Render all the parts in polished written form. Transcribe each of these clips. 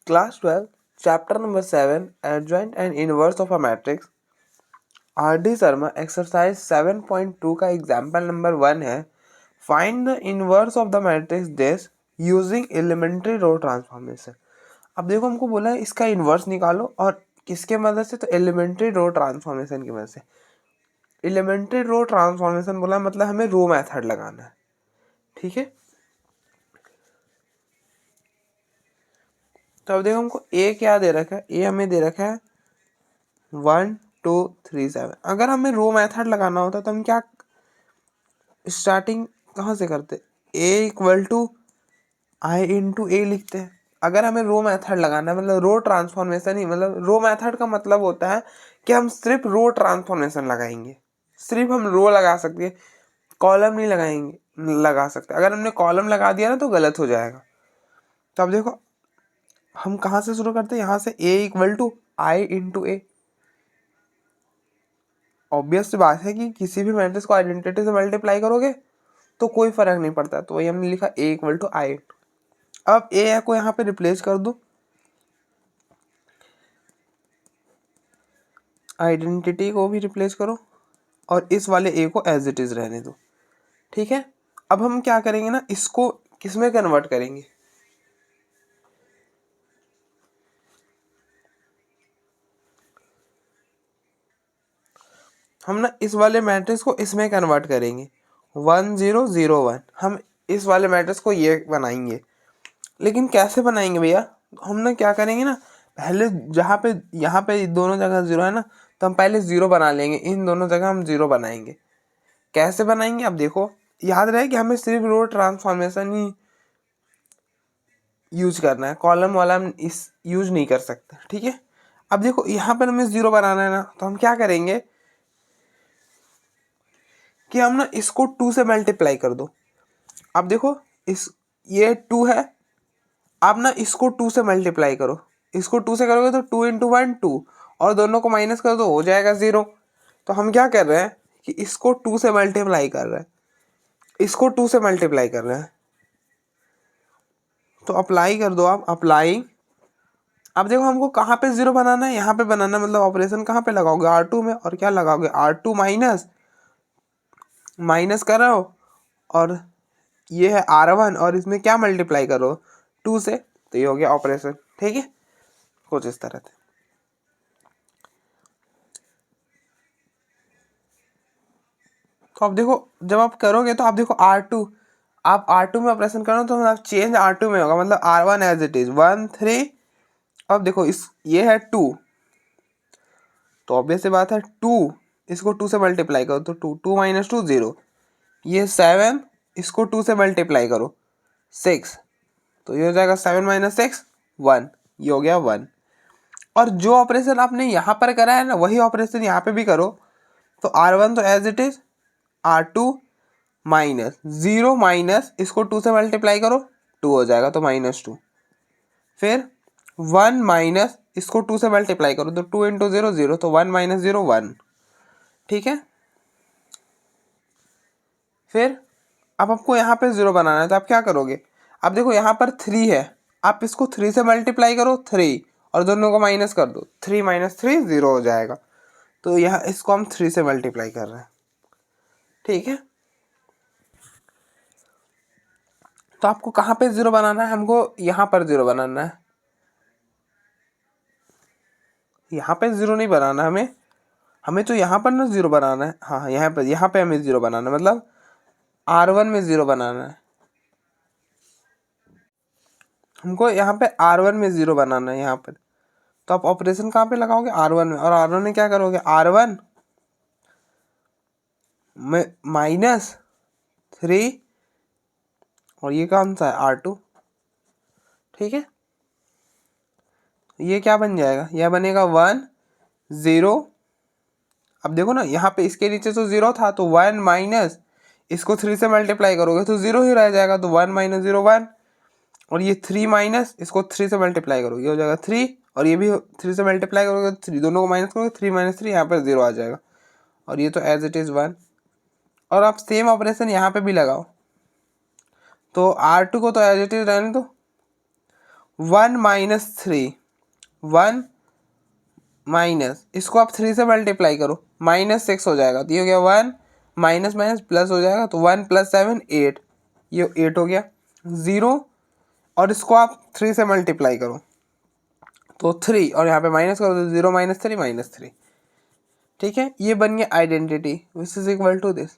Class 12 chapter number 7 adjoint and inverse of a matrix R D. Sharma exercise 7.2 का example number 1 है। Find the inverse of the matrix this using elementary row transformation. अब देखो हमको बोला है इसका इनवर्स निकालो और किसके मदद से, तो एलिमेंट्री रो ट्रांसफॉर्मेशन की मदद से। एलिमेंट्री रो ट्रांसफॉर्मेशन बोला मतलब हमें रो मेथड लगाना है, ठीक है। तो अब देखो हमको ए क्या दे रखा है, ए हमें दे रखा है 1 2 3 7। अगर हमें रो मेथड लगाना होता तो हम क्या स्टार्टिंग कहाँ से करते, ए इक्वल टू आई इंटू ए लिखते हैं। अगर हमें रो मेथड लगाना है मतलब रो ट्रांसफॉर्मेशन ही, मतलब रो मेथड का मतलब होता है कि हम सिर्फ रो ट्रांसफॉर्मेशन लगाएंगे, सिर्फ हम रो लगा सकते हैं, कॉलम नहीं लगा सकते। अगर हमने कॉलम लगा दिया ना तो गलत हो जाएगा। तो अब देखो हम कहाँ से शुरू करते हैं, यहाँ से A equal to I into A. Obvious सी बात है कि किसी भी मैट्रिक्स को आइडेंटिटी से मल्टीप्लाई करोगे तो कोई फर्क नहीं पड़ता, तो वही हमने लिखा ए इक्वल टू आई। अब ए को यहाँ पे रिप्लेस कर दो, आइडेंटिटी को भी रिप्लेस करो और इस वाले ए को एज इट इज रहने दो, ठीक है। अब हम क्या करेंगे ना, इसको किसमें कन्वर्ट करेंगे, हम ना इस वाले मैट्रिक्स को इसमें कन्वर्ट करेंगे 1 0 0 1। हम इस वाले मैट्रिक्स को ये बनाएंगे, लेकिन कैसे बनाएंगे भैया, हम ना क्या करेंगे ना, पहले जहाँ पे यहाँ पे दोनों जगह जीरो है ना, तो हम पहले जीरो बना लेंगे, इन दोनों जगह हम जीरो बनाएंगे। कैसे बनाएंगे, अब देखो याद रहे कि हमें सिर्फ रो ट्रांसफॉर्मेशन ही यूज करना है, कॉलम वाला हम इस यूज नहीं कर सकते, ठीक है। अब देखो यहाँ पर हमें जीरो बनाना है ना, तो हम क्या करेंगे कि हम ना इसको 2 से मल्टीप्लाई कर दो। अब देखो इस ये 2 है, आप ना इसको 2 से मल्टीप्लाई करो, इसको 2 से करोगे तो 2 इंटू 1 2, और दोनों को माइनस कर दो, हो जाएगा 0। तो हम क्या कर रहे हैं कि इसको 2 से मल्टीप्लाई कर रहे हैं, इसको 2 से मल्टीप्लाई कर रहे हैं। तो अप्लाई कर दो आप, अप्लाई। अब देखो हमको कहाँ पे 0 बनाना है, यहाँ पे बनाना है, मतलब ऑपरेशन कहाँ पे लगाओगे, R2 में, और क्या लगाओगे R2 माइनस माइनस करो, और ये है R1 और इसमें क्या मल्टीप्लाई करो 2 से, तो ये हो गया ऑपरेशन, ठीक है। कुछ इस तरह से। तो अब देखो जब आप करोगे तो आप देखो R2, आप R2 में ऑपरेशन करो तो मतलब चेंज R2 में होगा, मतलब R1 एज इट इज 1 3। अब देखो इस ये है 2, तो ऑब्वियस सी बात है 2, इसको 2 से मल्टीप्लाई करो तो 2 2 माइनस 2 0। ये 7, इसको 2 से मल्टीप्लाई करो 6, तो ये हो जाएगा 7 माइनस 6 1, ये हो गया 1। और जो ऑपरेशन आपने यहाँ पर करा है ना वही ऑपरेशन यहाँ पे भी करो, तो R1 तो as it is, R2 minus 0 minus इसको 2 से मल्टीप्लाई करो 2 हो जाएगा तो -2। फिर 1 माइनस इसको 2 से मल्टीप्लाई करो तो 2 इंटू 0 0, तो 1 माइनस 0 1, ठीक है। फिर अब आपको यहाँ पे 0 बनाना है तो आप क्या करोगे, अब देखो यहाँ पर 3 है, आप इसको 3 से मल्टीप्लाई करो 3, और दोनों को माइनस कर दो, 3 माइनस 3 0 हो जाएगा। तो यहाँ इसको हम 3 से मल्टीप्लाई कर रहे हैं, ठीक है। तो आपको कहाँ पे 0 बनाना है, हमको यहाँ पर 0 बनाना है, यहाँ पे 0 नहीं बनाना हमें, हमें तो यहाँ पर ना 0 बनाना है। हाँ यहाँ पे हमें 0 बनाना है, मतलब R1 में 0 बनाना है, हमको यहाँ पे R1 में 0 बनाना है यहाँ पर। तो आप ऑपरेशन कहाँ पे लगाओगे, R1 में, और R1 में क्या करोगे, R1 में -3, और ये कौन सा है R2, ठीक है। ये क्या बन जाएगा, यह बनेगा 1 0। अब देखो ना यहाँ पे इसके नीचे तो 0 था, तो 1 माइनस इसको 3 से मल्टीप्लाई करोगे तो 0 ही रह जाएगा, तो 1 माइनस 0 1, और ये 3 माइनस इसको 3 से मल्टीप्लाई करोगे, ये हो जाएगा 3, और ये भी 3 से मल्टीप्लाई करोगे 3, दोनों को माइनस करोगे 3 माइनस 3, यहाँ पर 0 आ जाएगा, और ये तो एज इट इज़ 1। और आप सेम ऑपरेशन यहाँ पे भी लगाओ, तो R2 को तो एज इट इज रहने दो, 1 माइनस 3, 1 माइनस, इसको आप 3 से मल्टीप्लाई करो, -6 हो जाएगा। तो ये हो गया 1 माइनस माइनस प्लस हो जाएगा, तो 1 + 7 8, ये 8 हो गया। 0 और इसको आप 3 से मल्टीप्लाई करो तो 3, और यहाँ पे माइनस करो तो 0 - 3 -3। ठीक है, ये बन गया identity, which is equal to this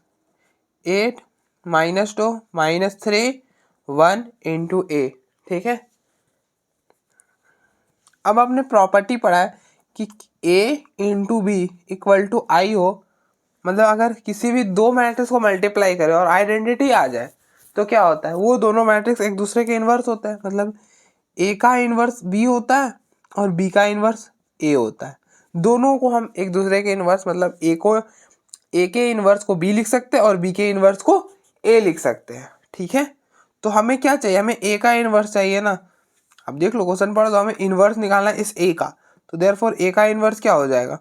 8 -2 -3 1 × a। ठीक है, अब आपने प्रॉपर्टी पढ़ा है कि a × b = i हो, मतलब अगर किसी भी दो मैट्रिक्स को मल्टीप्लाई करे और आइडेंटिटी आ जाए तो क्या होता है, वो दोनों मैट्रिक्स एक दूसरे के इन्वर्स होते हैं। मतलब a का इन्वर्स b होता है और b का इन्वर्स a होता है। दोनों को हम एक दूसरे के इन्वर्स, मतलब a के इन्वर्स को b लिख सकते हैं और b के इन्वर्स को a लिख सकते हैं। ठीक है, तो हमें क्या चाहिए, हमें a का इन्वर्स चाहिए ना। अब देख लो क्वेश्चन पढ़ो, तो हमें इन्वर्स निकालना है इस a का, तो देयरफॉर a का इन्वर्स क्या हो जाएगा,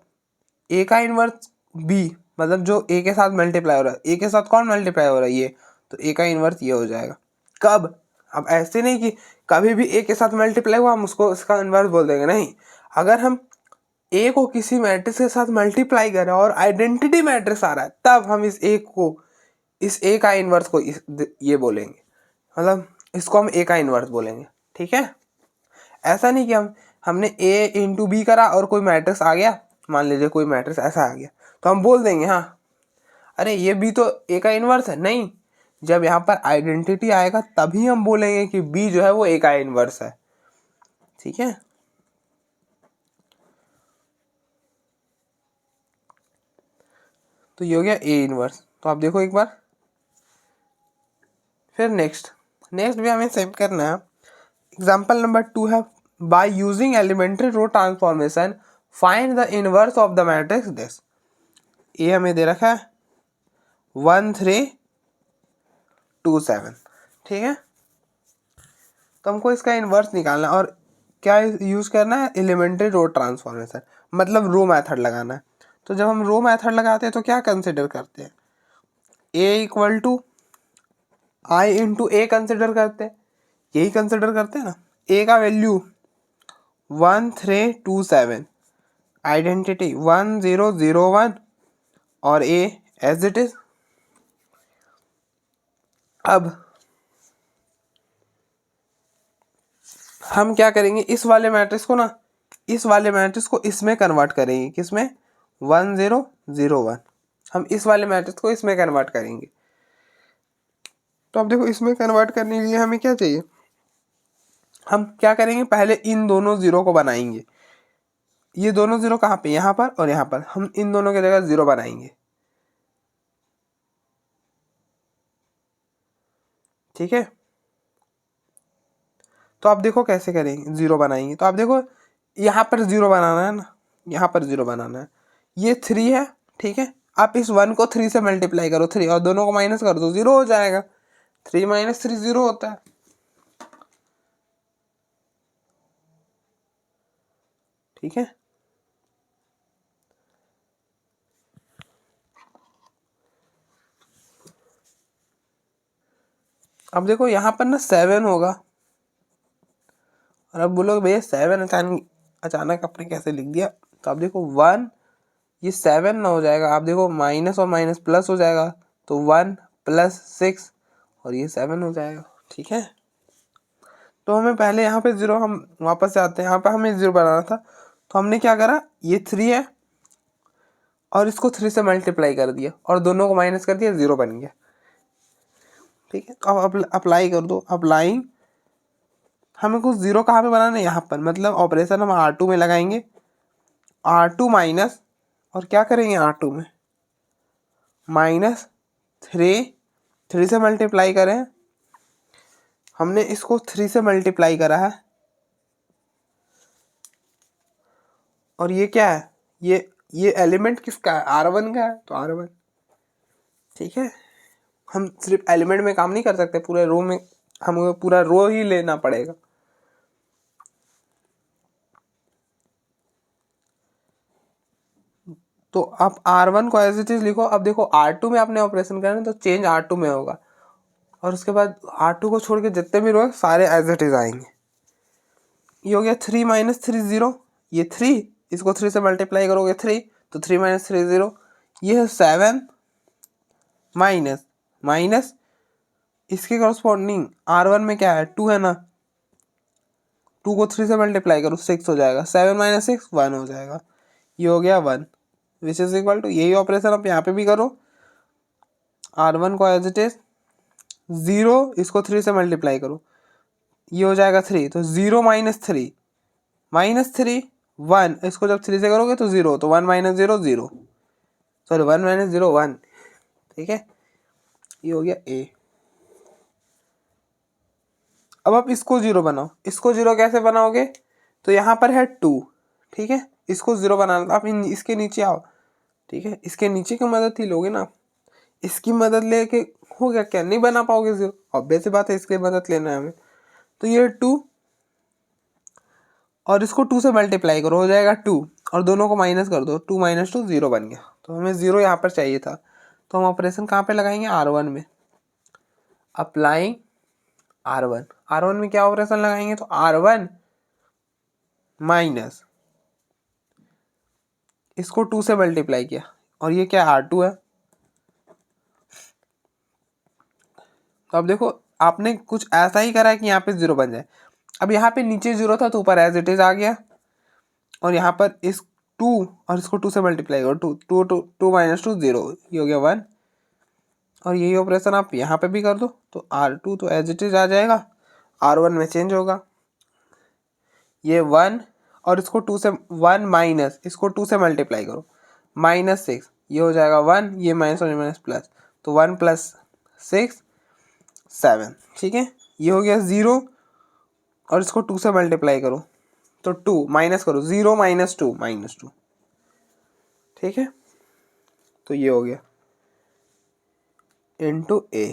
a का इन्वर्स b, मतलब जो a के साथ मल्टीप्लाई हो रहा है, a के साथ कौन मल्टीप्लाई हो रहा है, ये, तो a का इन्वर्स ये हो जाएगा। कब, अब ऐसे नहीं कि कभी भी a के साथ मल्टीप्लाई हुआ हम उसको इसका इन्वर्स बोल देंगे, नहीं। अगर हम a को किसी मैट्रिक्स के साथ मल्टीप्लाई करें और आइडेंटिटी मैट्रिक्स आ रहा है, तब हम इस a का इन्वर्स को ये बोलेंगे, मतलब इसको हम a का इन्वर्स बोलेंगे। ठीक है, ऐसा नहीं कि हमने a × b करा और कोई मैट्रिक्स आ गया, मान लीजिए कोई मैट्रिक्स ऐसा आ गया, तो हम बोल देंगे हाँ अरे ये b तो a का इन्वर्स है। नहीं, जब यहाँ पर आइडेंटिटी आएगा तभी हम बोलेंगे कि b जो है वो a का इन्वर्स है। ठीक है, तो ये हो गया a इन्वर्स। तो आप देखो एक बार, फिर नेक्स्ट भी हमें सेम करना है। एग्जाम्पल नंबर 2 है, by using elementary row transformation find the inverse of the matrix this. ये हमें दे रखा है 1 3 2 7। ठीक है, तो हमको इसका इन्वर्स निकालना है और क्या यूज़ करना है, एलिमेंट्री रो ट्रांसफॉर्मेशन, मतलब रो मेथड लगाना है। तो जब हम रो मेथड लगाते हैं तो क्या कंसिडर करते हैं, a = i × a कंसिडर करते हैं, यही कंसिडर करते हैं ना। a का वैल्यू 1 3 2 7, आइडेंटिटी 1 0 0 1 और a एज इट इज। अब हम क्या करेंगे, इस वाले मैट्रिक्स को ना, इस वाले मैट्रिक्स को इसमें कन्वर्ट करेंगे, किसमें, 1 0 0 1, हम इस वाले मैट्रिक्स को इसमें कन्वर्ट करेंगे। तो अब देखो इसमें कन्वर्ट करने के लिए हमें क्या चाहिए, हम क्या करेंगे, पहले इन दोनों जीरो को बनाएंगे। ये दोनों जीरो कहाँ पे, यहाँ पर और यहाँ पर, हम इन दोनों की जगह जीरो बनाएंगे। ठीक है, तो आप देखो कैसे करेंगे, जीरो बनाएंगे। तो आप देखो यहाँ पर जीरो बनाना है ना, यहाँ पर जीरो बनाना है, ये 3 है। ठीक है, आप इस 1 को 3 से मल्टीप्लाई करो, 3 और दोनों को माइनस कर दो, 0 हो जाएगा। 3 - 3 0 होता है। ठीक है, अब देखो यहाँ पर ना 7 होगा, और अब बोलोगे भैया 7 अचानक आपने कैसे लिख दिया। तो आप देखो 1, ये 7 ना हो जाएगा, आप देखो माइनस और माइनस प्लस हो जाएगा, तो 1 + 6 और ये 7 हो जाएगा। ठीक है, तो हमें पहले यहाँ पे जीरो, हम वापस से आते हैं, यहाँ पे हमें जीरो बनाना था, तो हमने क्या करा, ये 3 है और इसको 3 से मल्टीप्लाई कर दिया और दोनों को माइनस कर दिया, 0 बन गया। ठीक है, तो अब अप्लाई कर दो। अप्लाइंग, हमें कुछ जीरो कहाँ पे बनाना है, यहाँ पर, मतलब ऑपरेशन हम R2 में लगाएंगे, R2 माइनस, और क्या करेंगे R2 में, -3 से मल्टीप्लाई करें, हमने इसको 3 से मल्टीप्लाई करा है, और ये क्या है, ये एलिमेंट किसका है, R1 का है, तो R1। ठीक है, हम सिर्फ एलिमेंट में काम नहीं कर सकते, पूरे रो में हमें पूरा रो ही लेना पड़ेगा। तो आप R1 को एज इट इज लिखो। अब देखो R2 में आपने ऑपरेशन करना है तो चेंज R2 में होगा, और उसके बाद R2 को छोड़ के जितने भी रो सारे एज इट इज आएंगे। ये हो गया 3 माइनस 3 0, ये 3, इसको 3 से मल्टीप्लाई करोगे 3, तो 3 माइनस 3 0, ये है 7 माइनस माइनस इसके करस्पॉन्डिंग R1 में क्या है 2 है ना, 2 को 3 से मल्टीप्लाई करो 6 हो जाएगा, 7 माइनस 6 1 हो जाएगा, ये हो गया 1 विच इज इक्वल टू, यही ऑपरेशन आप यहाँ पे भी करो, R1 को एज इट इज 0, इसको 3 से मल्टीप्लाई करो, ये हो जाएगा 3, तो 0 माइनस 3 1, इसको जब 3 से करोगे तो 0, तो 1 माइनस 0 0, सॉरी 1 माइनस 0 1, ठीक है, ये हो गया A। अब आप इसको 0 बनाओ, इसको 0 कैसे बनाओगे, तो यहाँ पर है 2, ठीक है, इसको 0 बनाना, आप इसके नीचे आओ, ठीक है, इसके नीचे की मदद ही लोगे ना, इसकी मदद लेके हो गया क्या, नहीं बना पाओगे 0, ऑब्वियस बात है, इसकी मदद लेना है हमें, तो ये 2 और इसको 2 से मल्टीप्लाई करो, हो जाएगा 2, और दोनों को माइनस कर दो, 2 माइनस 2 0 बन गया, तो हमें 0 यहाँ पर चाहिए था, तो हम ऑपरेशन कहाँ पे लगाएंगे, R1 में, अप्लाइंग R1 में क्या ऑपरेशन लगाएंगे, तो R1 माइनस इसको 2 से मल्टीप्लाई किया, और ये क्या R2 है, तो अब देखो आपने कुछ ऐसा ही करा है कि यहाँ पे 0 बन जाए, अब यहाँ पे नीचे 0 था तो ऊपर एज इट इज आ गया, और यहाँ पर इस 2 और इसको 2 से मल्टीप्लाई करो, 2 माइनस 2 0, ये हो गया 1, और यही ऑपरेशन आप यहाँ पे भी कर दो, तो R2 तो एज इट इज आ जाएगा, R1 में चेंज होगा, ये 1 और इसको 2 से 1 माइनस इसको 2 से मल्टीप्लाई करो, -6, ये हो जाएगा 1, ये माइनस और माइनस प्लस, तो 1 + 6 7, ठीक है, ये हो गया 0 और इसको 2 से मल्टीप्लाई करो, तो 2 माइनस करो, 0 - 2 -2, ठीक है, तो ये हो गया इनटू A,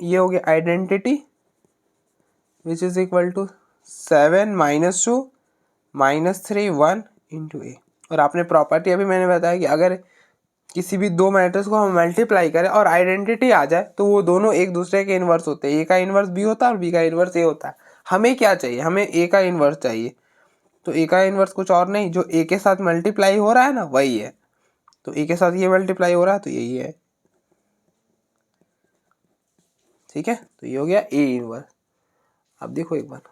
ये हो गया identity which is equal to 7 - 2 -3 1 into A, और आपने प्रॉपर्टी अभी मैंने बताया कि अगर किसी भी दो मैट्रिक्स को हम मल्टीप्लाई करें और आइडेंटिटी आ जाए तो वो दोनों एक दूसरे के इन्वर्स होते हैं, A का इन्वर्स B होता है और B का इन्वर्स A होता है, हमें क्या चाहिए, हमें A का इन्वर्स चाहिए, तो A का इन्वर्स कुछ और नहीं, जो A के साथ मल्टीप्लाई हो रहा है ना वही है, तो A के साथ ये मल्टीप्लाई हो रहा है तो यही है, ठीक है, तो ये हो गया A इन्वर्स। अब देखो एक बार,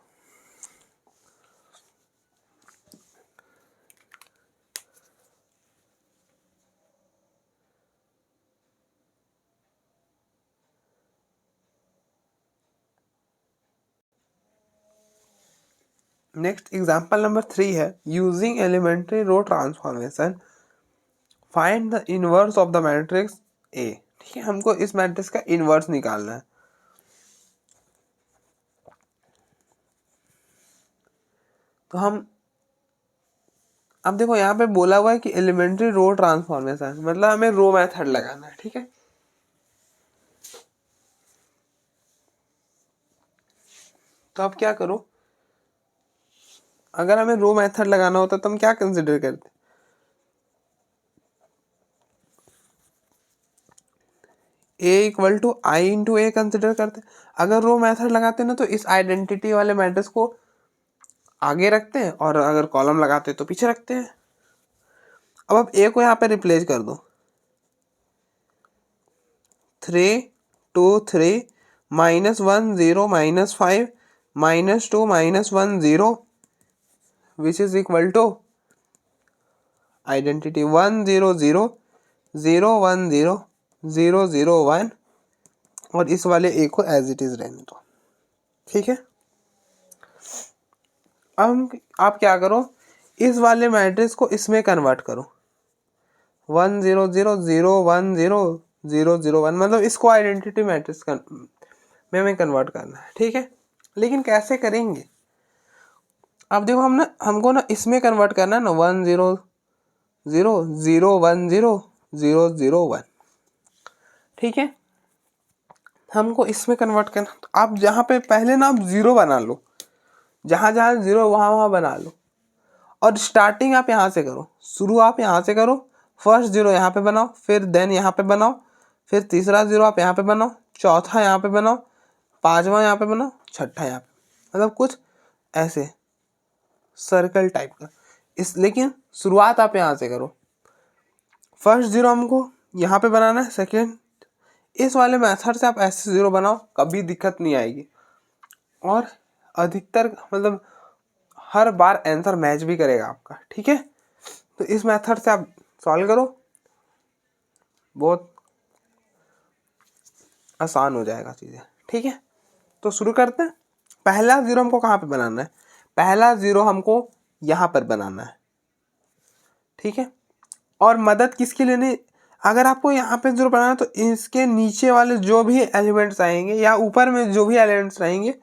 नेक्स्ट एग्जाम्पल नंबर 3 है, using elementary row transformation find the inverse of the matrix A, ठीक है, हमको इस मैट्रिक्स का इनवर्स निकालना है, तो हम अब देखो यहाँ पे बोला हुआ है कि एलिमेंट्री रो ट्रांसफॉर्मेशन, मतलब हमें रो मेथड लगाना है, ठीक है, तो अब क्या करो, अगर हमें रो मेथड लगाना होता तो हम क्या कंसिडर करते, A equal to I into A consider करते, अगर रो मेथड लगाते ना तो इस आइडेंटिटी वाले मैट्रिक्स को आगे रखते हैं और अगर कॉलम लगाते तो पीछे रखते हैं। अब आप A को यहाँ पे रिप्लेस कर दो, 3 2 3 -1 0 -5 -2 -1 0 which is equal to identity 1 0 0 0 1 0 0 0 1, और इस वाले A को एज इट इज रहने दो, ठीक है। अब आप क्या करो, इस वाले मैट्रिक्स को इसमें कन्वर्ट करो, 1 0 0 0 1 0 0 0 1, मतलब इसको आइडेंटिटी मैट्रिक्स में हमें कन्वर्ट करना है, ठीक है, लेकिन कैसे करेंगे, अब देखो हमको ना इसमें कन्वर्ट करना है ना, 1 0 0 0 1 0 0 0 1, ठीक है, हमको इसमें कन्वर्ट करना, तो आप जहाँ पे पहले ना आप 0 बना लो, जहाँ जहाँ 0 वहाँ बना लो, और स्टार्टिंग आप यहाँ से करो, शुरू आप यहाँ से करो, फर्स्ट 0 यहाँ पे बनाओ, फिर देन यहाँ पे बनाओ, फिर तीसरा 0 आप यहाँ पे बनाओ, चौथा यहाँ पे बनाओ, पांचवा यहाँ पे बनाओ, छठा यहाँ पे, मतलब कुछ ऐसे सर्कल टाइप का। लेकिन शुरुआत आप यहाँ से करो। फर्स्ट जीरो हमको यहाँ पे बनाना है, सेकेंड इस वाले मेथड से आप ऐसे जीरो बनाओ, कभी दिक्कत नहीं आएगी और अधिकतर मतलब हर बार आंसर मैच भी करेगा आपका। ठीक है, तो इस मेथड से आप सॉल्व करो, बहुत आसान हो जाएगा चीज़ें। ठीक है, तो शुरू करते हैं। पहला जीरो हमको कहाँ पे बनाना है? पहला जीरो हमको यहाँ पर बनाना है। ठीक है, और मदद किसकी लेनी? अगर आपको यहाँ पे जीरो बनाना है तो इसके नीचे वाले जो भी एलिमेंट्स आएंगे या ऊपर में जो भी एलिमेंट्स रहेंगे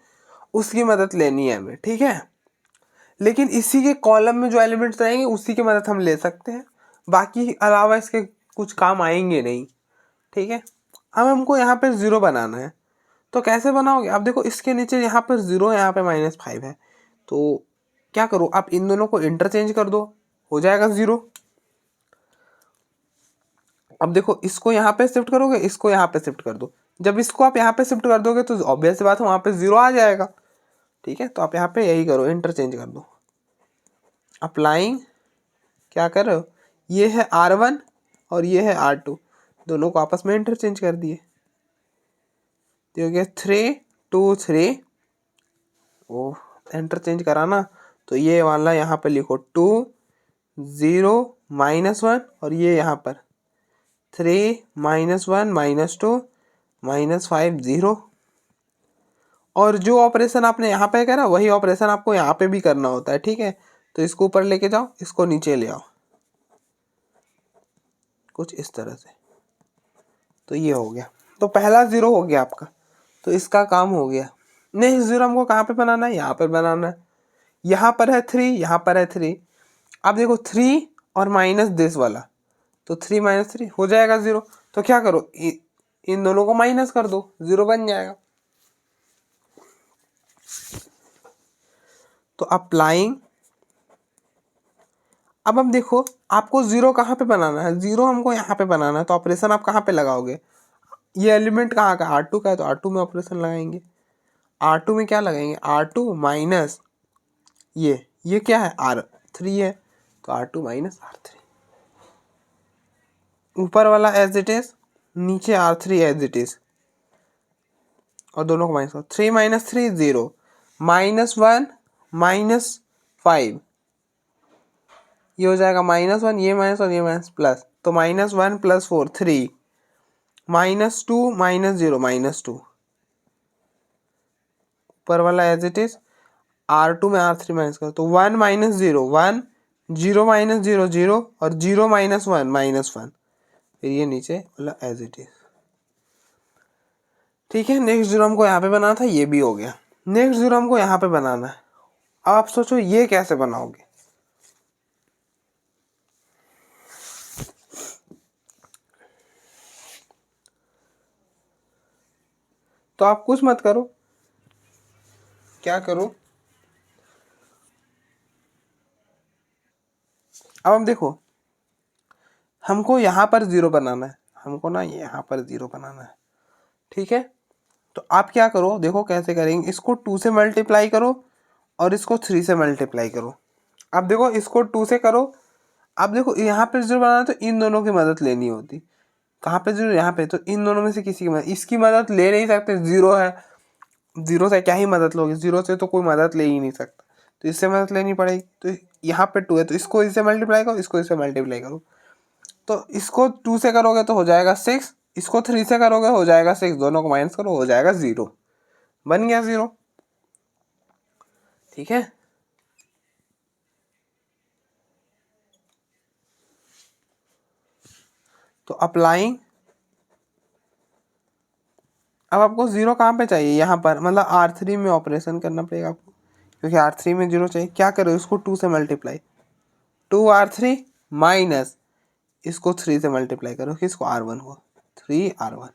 उसकी मदद लेनी है हमें। ठीक है, लेकिन इसी के कॉलम में जो एलिमेंट्स रहेंगे उसी की मदद हम ले सकते हैं, बाकी अलावा इसके कुछ काम आएंगे नहीं। ठीक है, अब हमको यहाँ पे ज़ीरो बनाना है, तो कैसे बनाओगे? अब देखो इसके नीचे यहाँ पर ज़ीरो, यहाँ पे -5 है, तो क्या करो आप इन दोनों को इंटरचेंज कर दो, हो जाएगा ज़ीरो। अब देखो इसको यहाँ पे शिफ्ट करोगे, इसको यहाँ पे शिफ्ट कर दो। जब इसको आप यहाँ पे शिफ्ट कर दोगे तो ऑब्वियस सी बात है वहाँ पे ज़ीरो आ जाएगा। ठीक है, तो आप यहाँ पे यही करो, इंटरचेंज कर दो। अप्लाइंग क्या कर रहे हो, ये है R1 और ये है R2, दोनों को आपस में इंटरचेंज कर दिए, तो हो गया 3 2 3। ओ इंटरचेंज करा ना, तो ये वाला यहाँ पे लिखो 2 0 -1 और ये यहाँ पर 3 -1 -2 -5 0। और जो ऑपरेशन आपने यहाँ पे करा वही ऑपरेशन आपको यहाँ पे भी करना होता है। ठीक है, तो इसको ऊपर लेके जाओ, इसको नीचे ले आओ, कुछ इस तरह से, तो ये हो गया। तो पहला ज़ीरो हो गया आपका, तो इसका काम हो गया। नेक्स्ट ज़ीरो हमको कहाँ पे बनाना है? यहाँ पर बनाना है। यहाँ पर है 3, यहाँ पर है 3। अब देखो 3 और माइनस दिस वाला, तो 3 - 3 हो जाएगा ज़ीरो। तो क्या करो, इन दोनों को माइनस कर दो, ज़ीरो बन जाएगा। तो अप्लाइंग, अब देखो आपको ज़ीरो कहाँ पे बनाना है? ज़ीरो हमको यहाँ पे बनाना है, तो ऑपरेशन आप कहाँ पे लगाओगे? ये एलिमेंट कहाँ का? R2 का है, तो R2 में ऑपरेशन लगाएंगे। R2 में क्या लगाएंगे? R2 माइनस ये क्या है? R3 है, तो R2 माइनस R3, ऊपर वाला एज इट इज, नीचे R3 एज इट इज, और दोनों को माइनस करो। 3 - 3 0, -1 -5, ये हो जाएगा -1, ये माइनस और ये माइनस प्लस, तो -1 + 4 3, -2 -0 -2, ऊपर वाला एज इट इज, R2 में R3 माइनस करो, तो 1 - 0 1, 0 - 0 0 और 0 - 1 -1, फिर ये नीचे वाला एज इट इज। ठीक है, नेक्स्ट जीरो हमको यहाँ पे बनाना था, ये भी हो गया। नेक्स्ट जीरो हमको यहाँ पे बनाना है। अब आप सोचो ये कैसे बनाओगे? तो आप कुछ मत करो, क्या करो, अब हम देखो हमको यहाँ पर ज़ीरो बनाना है, हमको ना यहाँ पर ज़ीरो बनाना है। ठीक है, तो आप क्या करो, देखो कैसे करेंगे, इसको 2 से मल्टीप्लाई करो और इसको 3 से मल्टीप्लाई करो। अब देखो इसको 2 से करो, अब देखो यहाँ पे ज़ीरो बनाना तो इन दोनों की मदद लेनी होती। कहाँ पे ज़ीरो? यहाँ पे, तो इन दोनों में से किसी की मदद, इसकी मदद ले नहीं सकते, ज़ीरो है, ज़ीरो से क्या ही मदद लोगे? ज़ीरो से तो कोई मदद ले ही नहीं सकता, तो इससे मदद लेनी पड़ेगी। तो यहाँ पे 2 है, तो इसको इससे मल्टीप्लाई करो, इसको इससे मल्टीप्लाई करो। तो इसको 2 से करोगे तो हो जाएगा 6, इसको 3 से करोगे हो जाएगा 6, दोनों को माइनस करो हो जाएगा 0, बन गया 0। ठीक है, तो अप्लाइंग, अब आपको 0 कहाँ पे चाहिए? यहाँ पर, मतलब R3 में ऑपरेशन करना पड़ेगा आपको, क्योंकि R3 में 0 चाहिए। क्या करो, इसको 2 से मल्टीप्लाई, 2R3 माइनस इसको 3 से मल्टीप्लाई करो, किसको? R1 को, 3R1।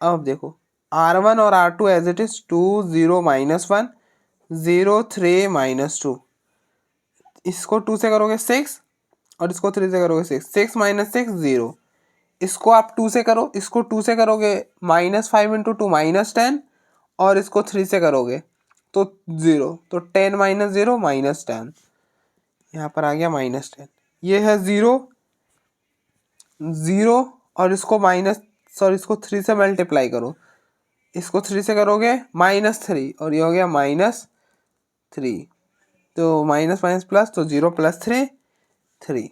अब देखो R1 और R2 एज इट इज, 2 0 -1 0 3 -2, इसको 2 से करोगे 6 और इसको 3 से करोगे 6, 6 - 6 0, इसको आप 2 से करो, इसको 2 से करोगे -5 इंटू 2 -10, और इसको 3 से करोगे तो 0, तो 10 - 0 -10, यहाँ पर आ गया -10। ये है 0 0, और इसको इसको 3 से मल्टीप्लाई करो, इसको 3 से करोगे -3, और ये हो गया -3, तो माइनस माइनस प्लस, तो 0 + 3 3।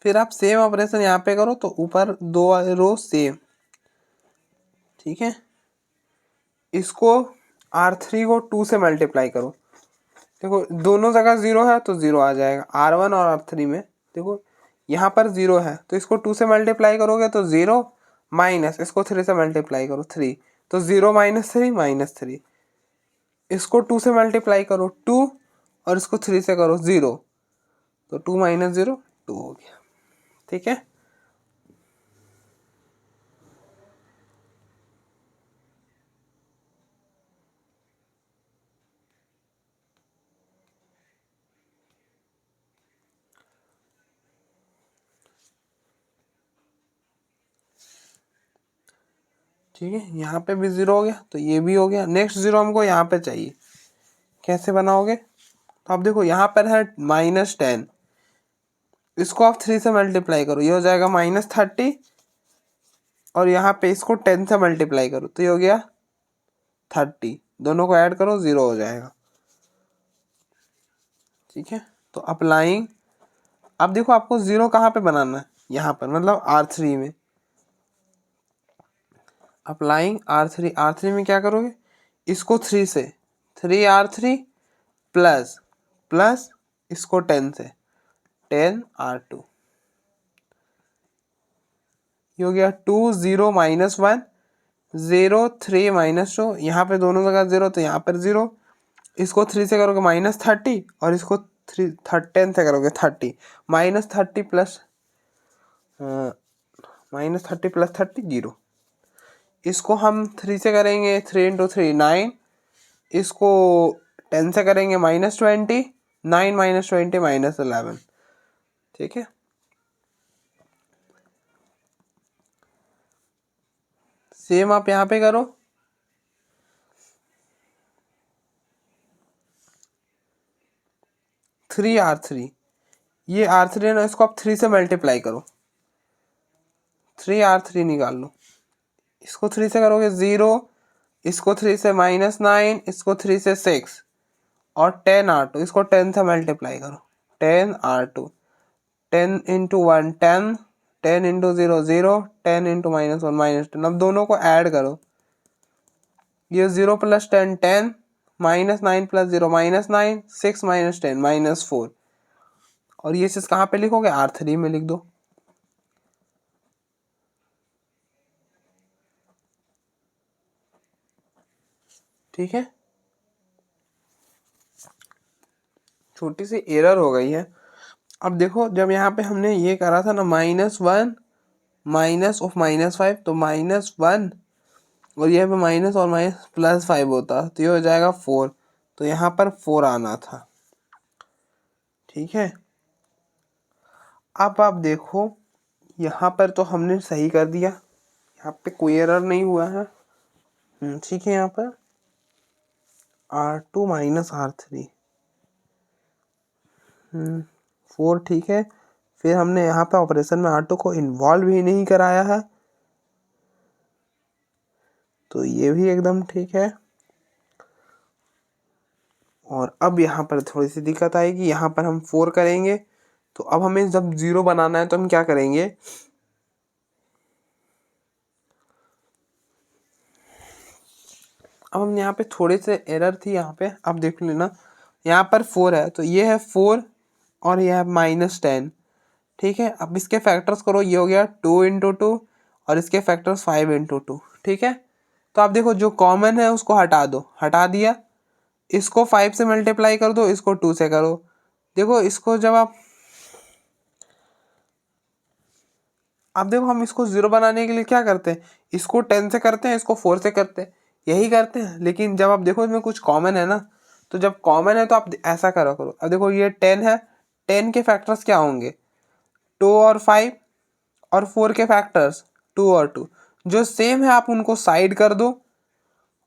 फिर आप सेम ऑपरेशन यहाँ पे करो, तो ऊपर 2 रो सेम, ठीक है। इसको R3 को 2 से मल्टीप्लाई करो, देखो दोनों जगह 0 है तो 0 आ जाएगा, R1 और R3 में। देखो यहाँ पर 0 है तो इसको 2 से मल्टीप्लाई करोगे तो 0, माइनस इसको 3 से मल्टीप्लाई करो 3, तो 0 - 3 -3। इसको 2 से मल्टीप्लाई करो 2, और इसको 3 से करो 0, तो 2 - 0 2 हो गया, ठीक है। ठीक है, यहाँ पे भी 0 हो गया, तो ये भी हो गया। नेक्स्ट 0 हमको यहाँ पे चाहिए, कैसे बनाओगे? तो अब देखो यहाँ पर है -10, इसको आप 3 से मल्टीप्लाई करो, ये हो जाएगा -30, और यहाँ पे इसको 10 से मल्टीप्लाई करो, तो ये हो गया 30, दोनों को ऐड करो 0 हो जाएगा, ठीक है। तो अप्लाइंग, अब देखो आपको 0 कहाँ पे बनाना है, यहाँ पर मतलब R3 में। अप्लाइंग R3 में क्या करोगे, इसको 3 से 3R3 प्लस प्लस इसको 10 से 10R2, ये हो गया 2 0 -1 0 3 -2, यहाँ पे दोनों जगह 0 तो यहाँ पर 0, इसको 3 से करोगे -30, और इसको 10 से करोगे 30, -30 प्लस -30 + 30 0। इसको हम 3 से करेंगे 3 × 3 9, इसको 10 से करेंगे -20, 9 - 20 -11, ठीक है। सेम आप यहाँ पे करो, R3, ये R3 है ना, इसको आप 3 से मल्टीप्लाई करो, 3R3 निकाल लो, इसको 3 से करोगे 0, इसको 3 से -9, इसको 3 से 6, और 10R2, इसको 10 से मल्टीप्लाई करो, 10R2, 10 × 1 10, 10 × 0 0, 10 × -1 -10। अब दोनों को ऐड करो, ये 0 + 10 10, -9 + 0 -9, 6 - 10 -4, और ये चीज़ कहाँ पे लिखोगे, R3 में लिख दो, ठीक है। छोटी सी एरर हो गई है। अब देखो जब यहाँ पे हमने ये करा था ना -1 -5, तो -1, और यहाँ पे माइनस और माइनस +5 होता तो ये हो जाएगा 4, तो यहाँ पर 4 आना था, ठीक है। अब आप देखो यहाँ पर तो हमने सही कर दिया, यहाँ पे कोई एरर नहीं हुआ है, ठीक है। यहाँ पर R2 - R3 4, ठीक है। फिर हमने यहाँ पे ऑपरेशन में R2 को इन्वॉल्व ही नहीं कराया है, तो ये भी एकदम ठीक है। और अब यहाँ पर थोड़ी सी दिक्कत आएगी, यहाँ पर हम 4 करेंगे, तो अब हमें जब 0 बनाना है तो हम क्या करेंगे, अब हम यहाँ पे थोड़े से एरर थी यहाँ पे, अब देख लेना, यहाँ पर 4 है तो ये है 4, और ये है -10, ठीक है। अब इसके फैक्टर्स करो, ये हो गया 2 × 2, और इसके फैक्टर्स 5 × 2, ठीक है। तो आप देखो जो कॉमन है उसको हटा दो, हटा दिया, इसको 5 से मल्टीप्लाई कर दो, इसको 2 से करो। देखो इसको जब आप अब देखो हम इसको 0 बनाने के लिए क्या करते हैं, इसको 10 से करते हैं, इसको 4 से करते हैं, यही करते हैं। लेकिन जब आप देखो इसमें कुछ कॉमन है ना, तो जब कॉमन है तो आप ऐसा करो करो। अब देखो ये 10 है, 10 के फैक्टर्स क्या होंगे, 2 और 5, और 4 के फैक्टर्स 2 और 2। जो सेम है आप उनको साइड कर दो,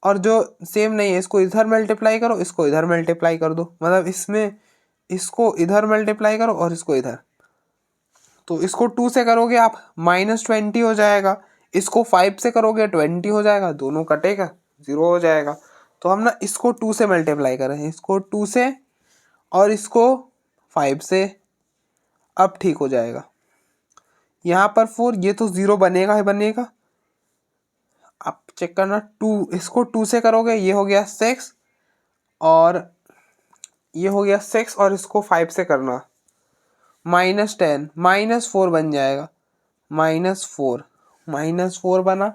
और जो सेम नहीं है इसको इधर मल्टीप्लाई करो, इसको इधर मल्टीप्लाई कर दो। मतलब इसमें इसको इधर मल्टीप्लाई करो और इसको इधर। तो इसको 2 से करोगे आप -20 हो जाएगा, इसको 5 से करोगे 20 हो जाएगा, दोनों कटेगा 0 हो जाएगा। तो हम ना इसको 2 से मल्टीप्लाई कर रहे हैं, इसको 2 से और इसको 5 से। अब ठीक हो जाएगा। यहाँ पर 4, ये तो 0 बनेगा ही बनेगा। आप चेक करना, 2 इसको 2 से करोगे ये हो गया 6, और ये हो गया 6, और इसको 5 से करना -10, -4 बन जाएगा, -4, -4 बना,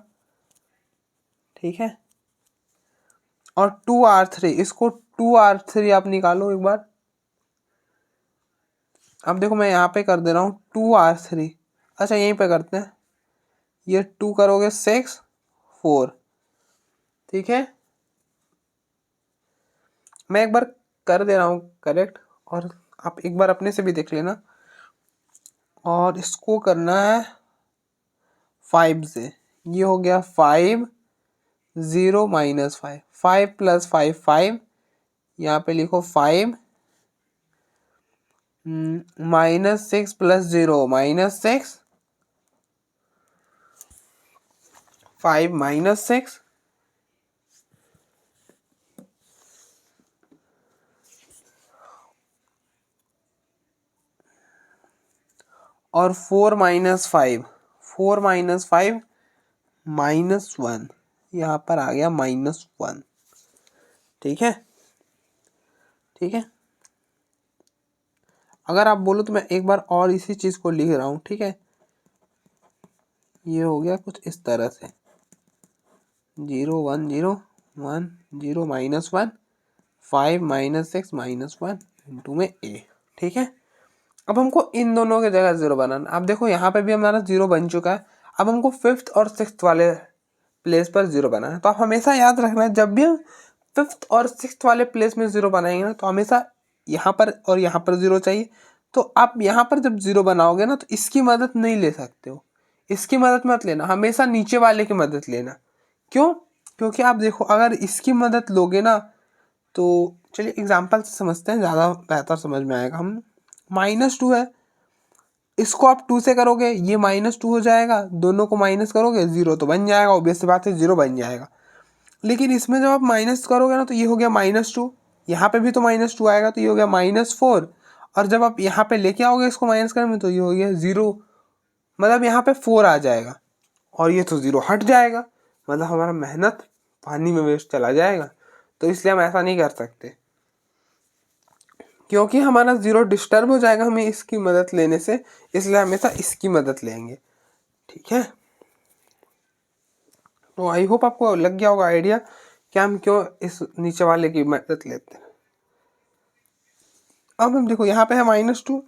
ठीक है। और 2R3, इसको 2R3 आप निकालो एक बार। अब देखो मैं यहाँ पे कर दे रहा हूँ 2R3। अच्छा यहीं पे करते हैं, ये 2 करोगे 6, 4, ठीक है। मैं एक बार कर दे रहा हूँ करेक्ट, और आप एक बार अपने से भी देख लेना। और इसको करना है 5 से, ये हो गया 5, 0 -5, 5 + 5 5, यहाँ पे लिखो 5, -6 + 0 -6, 5 -6, और 4 -5, 4 -5 -1, यहाँ पर आ गया -1, ठीक है, ठीक है। अगर आप बोलो तो मैं एक बार और इसी चीज़ को लिख रहा हूँ, ठीक है। ये हो गया कुछ इस तरह से, 0 1 0 1 0 -1, 5 -6 -1 इंटू में a, ठीक है। अब हमको इन दोनों की जगह 0 बनाना। अब देखो यहाँ पे भी हमारा 0 बन चुका है। अब हमको 5th और 6th वाले प्लेस पर 0 बनाना है। तो आप हमेशा याद रखना, जब भी हम 5th और 6th वाले प्लेस में 0 बनाएंगे ना, तो हमेशा यहाँ पर और यहाँ पर 0 चाहिए। तो आप यहाँ पर जब 0 बनाओगे ना, तो इसकी मदद नहीं ले सकते हो, इसकी मदद मत लेना, हमेशा नीचे वाले की मदद लेना। क्यों? क्योंकि आप देखो अगर इसकी मदद लोगे ना, तो चलिए एग्जाम्पल से समझते हैं, ज़्यादा बेहतर समझ में आएगा। हम -2 है, इसको आप 2 से करोगे ये -2 हो जाएगा, दोनों को माइनस करोगे 0 तो बन जाएगा, ऑब्वियस सी बात है 0 बन जाएगा। लेकिन इसमें जब आप माइनस करोगे ना, तो ये हो गया -2, यहाँ पे भी तो -2 आएगा, तो ये हो गया -4, और जब आप यहाँ पे लेके आओगे इसको माइनस करने में, तो ये हो गया 0, मतलब यहाँ पे 4 आ जाएगा, और ये तो 0 हट जाएगा, मतलब हमारा मेहनत पानी में वेस्ट चला जाएगा। तो इसलिए हम ऐसा नहीं कर सकते, क्योंकि हमारा 0 डिस्टर्ब हो जाएगा हमें इसकी मदद लेने से, इसलिए हमेशा इसकी मदद लेंगे, ठीक है। तो आई होप आपको लग गया होगा आइडिया कि हम क्यों इस नीचे वाले की मदद लेते हैं। अब हम देखो यहाँ पे है -2,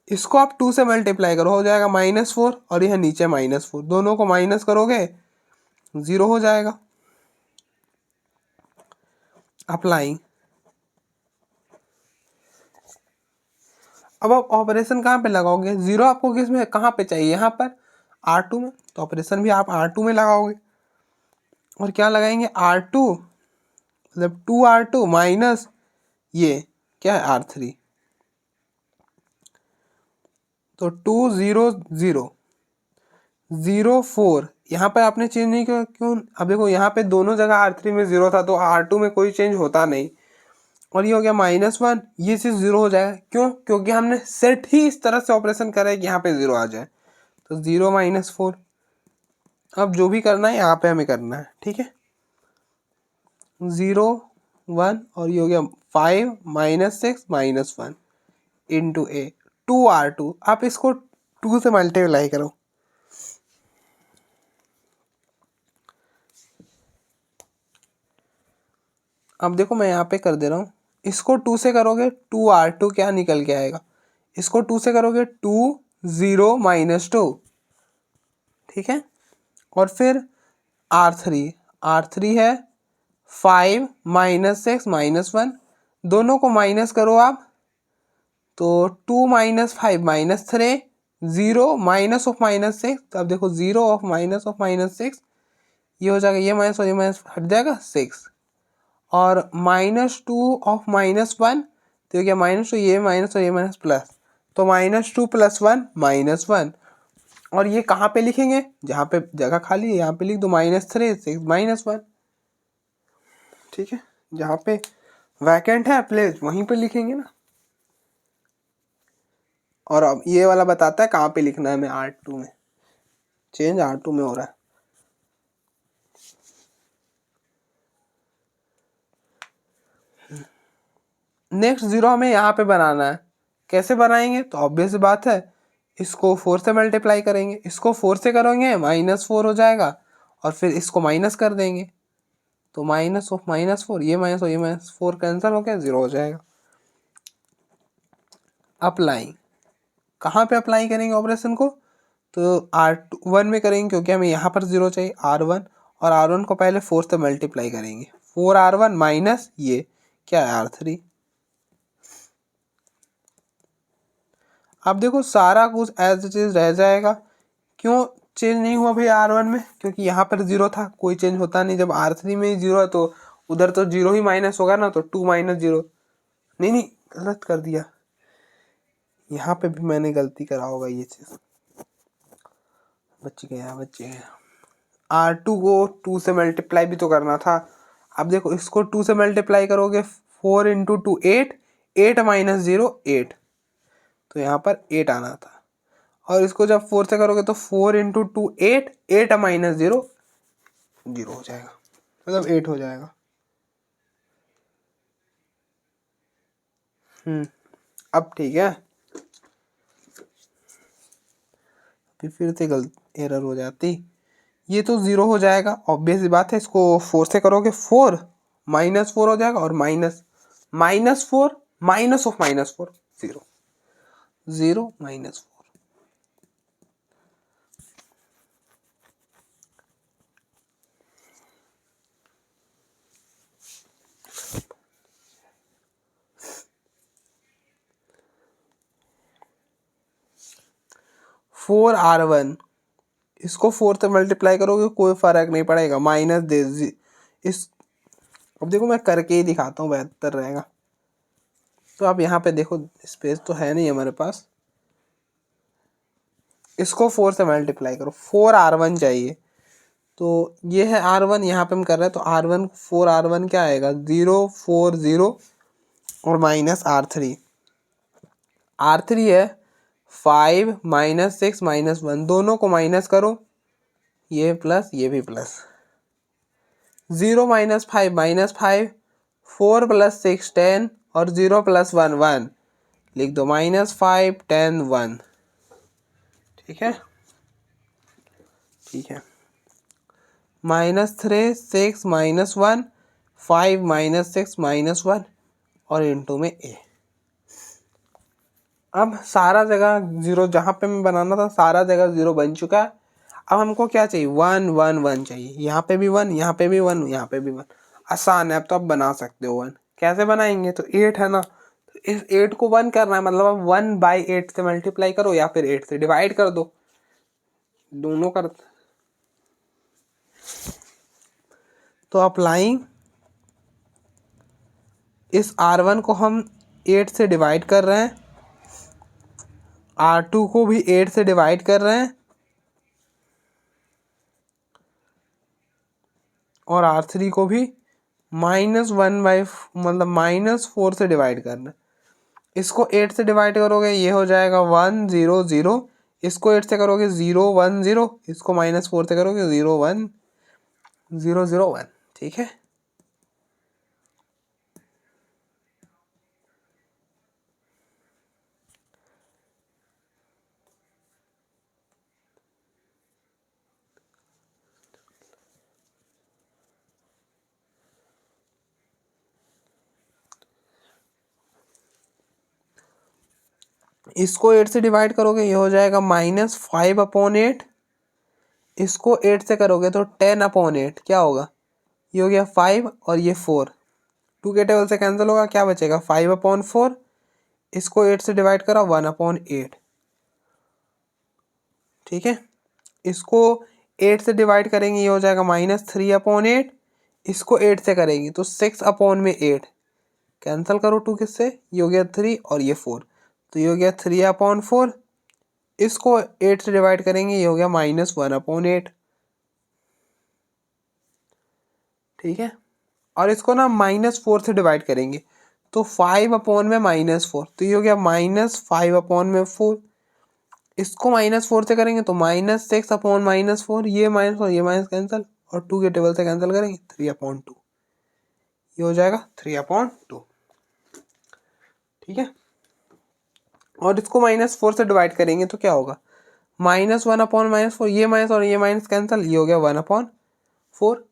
इसको आप 2 से मल्टीप्लाई करो, हो जाएगा -4, और यह नीचे -4, दोनों को माइनस करोगे 0 हो जाएगा। अप्लाई। अब आप ऑपरेशन कहाँ पे लगाओगे, 0 आपको किस में कहाँ पे चाहिए, यहाँ पर R2 में, तो ऑपरेशन भी आप R2 में लगाओगे। और क्या लगाएंगे, R2 मतलब 2R2 माइनस ये क्या है R3, तो 2 0 0 0 4, यहाँ पर आपने चेंज नहीं किया, क्यों? अब देखो यहाँ पे दोनों जगह R3 में 0 था, तो R2 में कोई चेंज होता नहीं, और ये हो गया -1, ये चीज़ 0 हो जाएगा। क्यों? क्योंकि हमने सेट ही इस तरह से ऑपरेशन करा है कि यहाँ पे 0 आ जाए, तो 0 -4। अब जो भी करना है यहाँ पे हमें करना है, ठीक है। 0 1, और ये हो गया 5 -6 -1 इंटू a, 2R2। आप इसको 2 से मल्टीप्लाई करो, अब देखो मैं यहाँ पे कर दे रहा हूँ इसको 2 से करोगे 2r2 क्या निकल के आएगा, इसको 2 से करोगे 2 0 माइनस 2, ठीक है। और फिर R3 है 5 माइनस 6 माइनस 1, दोनों को माइनस करो आप, तो 2 minus 5 minus 3, 0 minus of minus 6, तो अब देखो 0 ऑफ माइनस 6, ये हो जाएगा, ये माइनस और ये माइनस हट जाएगा 6, और -2 ऑफ -1, तो ये क्या -2, ये माइनस और ये माइनस प्लस, तो -2 + 1 -1, और ये कहाँ पे लिखेंगे, जहाँ पे जगह खाली है यहाँ पे लिख दो -3 6 -1, ठीक है। जहाँ पे वैकेंट है प्लेस वहीं पे लिखेंगे ना। और अब ये वाला बताता है कहाँ पे लिखना है, हमें R2 में, चेंज R2 में हो रहा है। नेक्स्ट 0 हमें यहाँ पे बनाना है, कैसे बनाएंगे, तो ऑब्वियस बात है, इसको 4 से मल्टीप्लाई करेंगे, इसको 4 से करोगे -4 हो जाएगा, और फिर इसको माइनस कर देंगे, तो माइनस ऑफ -4, ये माइनस और ये -4 कैंसिल होकर 0 हो जाएगा। अप्लाई, कहाँ पे अप्लाई करेंगे ऑपरेशन को, तो R1 में करेंगे, क्योंकि हमें यहाँ पर 0 चाहिए R1, और R1 को पहले 4 से मल्टीप्लाई करेंगे, 4R1 माइनस ये क्या है R3। अब देखो सारा कुछ एज इट इज रह जाएगा, क्यों चेंज नहीं हुआ भैया R1 में, क्योंकि यहाँ पर 0 था, कोई चेंज होता नहीं, जब R3 में ही 0 है तो उधर तो 0 ही माइनस होगा ना, तो 2 माइनस 0, नहीं गलत कर दिया, यहाँ पे भी मैंने गलती करा होगा, ये चीज़ बच गया। R2 को 2 से मल्टीप्लाई भी तो करना था। अब देखो इसको 2 से मल्टीप्लाई करोगे, 4 इंटू 2 8, 8 माइनस 0 8, तो यहाँ पर 8 आना था, और इसको जब 4 से करोगे तो 4 इंटू 2 8, 8 माइनस 0 0 हो जाएगा, मतलब 8 हो जाएगा। अब ठीक है, फिर से गलत एरर हो जाती, ये तो 0 हो जाएगा, ऑब्वियस बात है, इसको 4 से करोगे 4 -4 हो जाएगा, और -4 माइनस ऑफ -4 0 0 -4। 4R1, इसको 4 से मल्टीप्लाई करोगे कोई फर्क नहीं पड़ेगा, माइनस दे इस, अब देखो मैं करके ही दिखाता हूँ, बेहतर रहेगा। तो अब यहाँ पे देखो स्पेस तो है नहीं हमारे पास, इसको 4 से मल्टीप्लाई करो, 4R1 चाहिए, तो ये है R1, यहाँ पे हम कर रहे हैं, तो R1 4R1 क्या आएगा 0 4 0, और माइनस R3 है 5 माइनस 6 माइनस 1, दोनों को माइनस करो, ये प्लस ये भी प्लस, 0 माइनस 5 -5, 4 + 6 10, और 0 + 1 1, लिख दो -5 10 1, ठीक है -3 6 -1 5 -6 -1, और इंटू में a। अब सारा जगह 0, जहाँ पे मैं बनाना था सारा जगह 0 बन चुका है। अब हमको क्या चाहिए, 1 1 1 चाहिए, यहाँ पे भी 1, यहाँ पे भी 1, यहाँ पे भी 1, आसान है, अब तो आप बना सकते हो 1, कैसे बनाएंगे, तो 8 है ना, तो इस 8 को 1 करना है, मतलब अब 1/8 से मल्टीप्लाई करो, या फिर 8 से डिवाइड कर दो, दोनों कर, तो अप्लाइंग, इस R1 को हम 8 से डिवाइड कर रहे हैं, R2 को भी 8 से डिवाइड कर रहे हैं, और R3 को भी -1/, मतलब -4 से डिवाइड करना है। इसको 8 से डिवाइड करोगे ये हो जाएगा 1 0 0, इसको 8 से करोगे 0 1 0, इसको -4 से करोगे 0 1 0 0 1, ठीक है। इसको 8 से डिवाइड करोगे ये हो जाएगा -5/8। इसको 8 से करोगे तो 10/8 क्या होगा, ये हो गया 5 और ये 4, 2 के टेबल से कैंसिल होगा, क्या बचेगा 5/4। इसको 8 से डिवाइड करा 1/8। ठीक है, इसको 8 से डिवाइड करेंगे ये हो जाएगा -3/8। इसको 8 से करेंगे तो 6/8 कैंसिल करो 2 किससे, ये हो गया 3 और ये 4, तो ये हो गया 3/4। इसको 8 से डिवाइड करेंगे ये हो गया -1/8। ठीक है, और इसको ना -4 से डिवाइड करेंगे तो 5/4, तो ये हो गया -5/4। इसको -4 से करेंगे तो -6/-4, ये माइनस और ये माइनस कैंसिल, और 2 के टेबल से कैंसिल करेंगे 3/2, ये हो जाएगा 3/2। ठीक है, और इसको -4 से डिवाइड करेंगे तो क्या होगा, -1/-4, ये माइनस और ये माइनस कैंसिल, ये हो गया 1/4।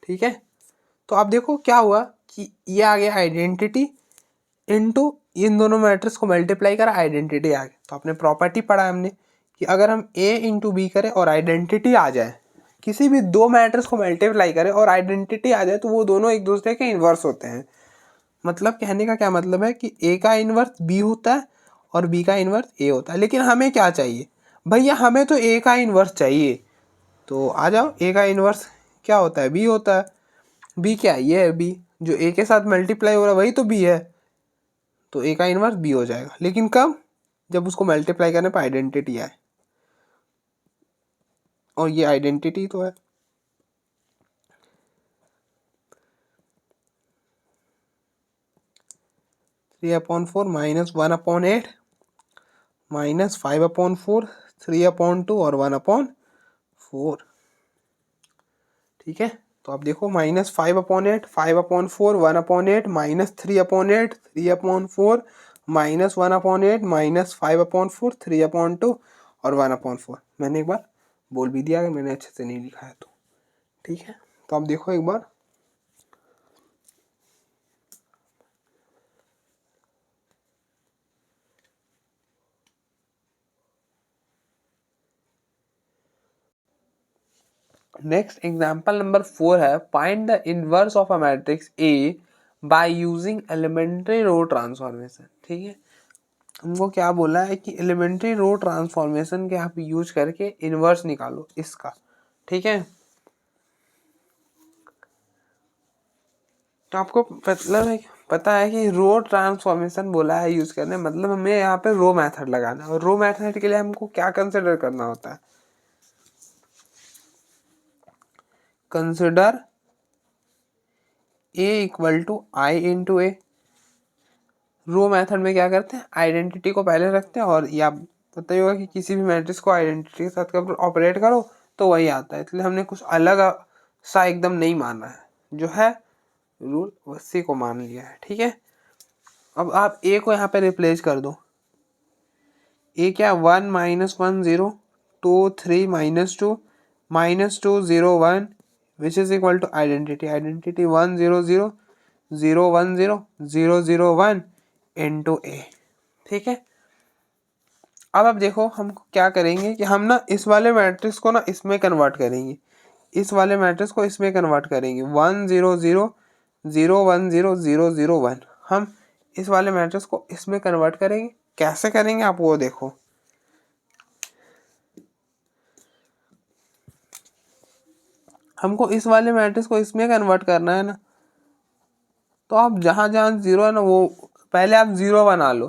ठीक है, तो आप देखो क्या हुआ कि ये आ गया आइडेंटिटी इनटू इन दोनों मैट्रिक्स को मल्टीप्लाई करा, आइडेंटिटी आ गया। तो आपने प्रॉपर्टी पढ़ा हमने कि अगर हम A इंटू बी करें और आइडेंटिटी आ जाए, किसी भी दो मैट्रिक्स को मल्टीप्लाई करें और आइडेंटिटी आ जाए तो वो दोनों एक दूसरे के इन्वर्स होते हैं। मतलब कहने का क्या मतलब है कि A का इन्वर्स B होता है और B का इन्वर्स A होता है। लेकिन हमें क्या चाहिए भैया, हमें तो A का इन्वर्स चाहिए। तो आ जाओ, A का इन्वर्स क्या होता है, B होता है। B क्या है, ये है B, जो A के साथ मल्टीप्लाई हो रहा है वही तो B है, तो A का इन्वर्स B हो जाएगा। लेकिन कब, जब उसको मल्टीप्लाई करने पर आइडेंटिटी आए, और ये आइडेंटिटी तो है। (3/4 -1/8 -5/4 3/2 और 1/4। ठीक है, तो आप देखो -5/8 5/4 1/8 -3/8 3/4 -1/8 -5/4 3/2 और 1/4। मैंने एक बार बोल भी दिया अगर मैंने अच्छे से नहीं लिखा है तो। ठीक है, तो आप देखो एक बार, नेक्स्ट एग्जाम्पल नंबर 4 है, find the inverse of a matrix A by using elementary row transformation. ठीक है, हमको क्या बोला है कि एलिमेंट्री रो ट्रांसफॉर्मेशन के आप यूज करके इनवर्स निकालो इसका। ठीक है, तो आपको मतलब है, पता है कि रो ट्रांसफॉर्मेशन बोला है यूज करने, मतलब हमें यहाँ पे रो मेथड लगाना है। और रो मेथड के लिए हमको क्या कंसिडर करना होता है, consider A equal to I into A. Row method में क्या करते हैं, आइडेंटिटी को पहले रखते हैं, और या पता ही होगा कि किसी भी मैट्रिक्स को आइडेंटिटी के साथ ऑपरेट करो तो वही आता है। इसलिए हमने कुछ अलग सा एकदम नहीं माना है, जो है रूल उसी को मान लिया है। ठीक है, अब आप ए को यहाँ पे रिप्लेस कर दो। ए क्या, 1 -1 0 2 3 -2 -2 0 1 which is equal to identity 1 0 0 0 1 0 0 0 1 into A. ठीक है, अब आप देखो हम क्या करेंगे कि हम ना इस वाले मैट्रिक्स को ना इसमें कन्वर्ट करेंगे, इस वाले मैट्रिक्स को इसमें कन्वर्ट करेंगे 1 0 0 0 1 0 0 0 1। हम इस वाले मैट्रिक्स को इसमें कन्वर्ट करेंगे, कैसे करेंगे आप वो देखो। हमको इस वाले मैट्रिक्स को इसमें कन्वर्ट करना है ना, तो आप जहाँ जहाँ जीरो है ना वो पहले आप जीरो बना लो।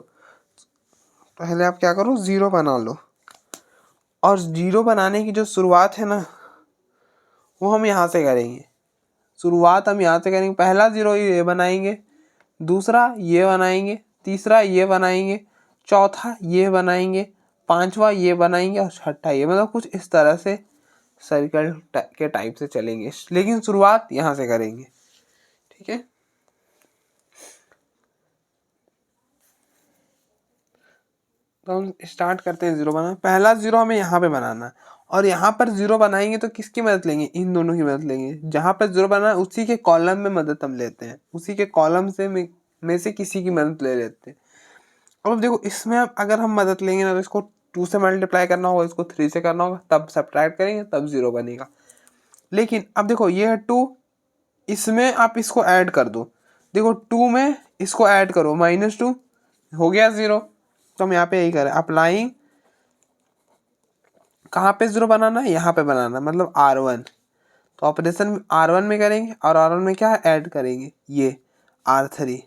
पहले आप क्या करो, जीरो बना लो, और जीरो बनाने की जो शुरुआत है ना वो हम यहाँ से करेंगे। शुरुआत हम यहाँ से करेंगे, पहला जीरो ये बनाएंगे, दूसरा ये बनाएंगे, तीसरा ये बनाएंगे, चौथा ये बनाएंगे, पांचवा ये बनाएंगे और छठा ये, मतलब कुछ इस तरह से सर्कल के टाइप से चलेंगे, लेकिन शुरुआत यहाँ से करेंगे। ठीक है, तो हम स्टार्ट करते हैं जीरो बनाना। पहला जीरो हमें यहाँ पे बनाना है, और यहाँ पर जीरो बनाएंगे तो किसकी मदद लेंगे, इन दोनों की मदद लेंगे। जहाँ पर जीरो बनाना है उसी के कॉलम में मदद हम लेते हैं, उसी के कॉलम से में से किसी की मदद ले लेते हैं। अब देखो इसमें अगर हम मदद लेंगे ना तो इसको 2 से मल्टीप्लाई करना होगा, इसको 3 से करना होगा, तब सब्ट्रैक्ट करेंगे तब 0 बनेगा। लेकिन अब देखो ये है 2, इसमें आप इसको ऐड कर दो, देखो 2 में इसको ऐड करो -2 हो गया 0। तो हम यहाँ पे यही करें, अप्लाइंग कहाँ पे 0 बनाना है, यहाँ पे बनाना है, मतलब R1। तो ऑपरेशन R1 में करेंगे और R1 में क्या ऐड करेंगे, ये R3।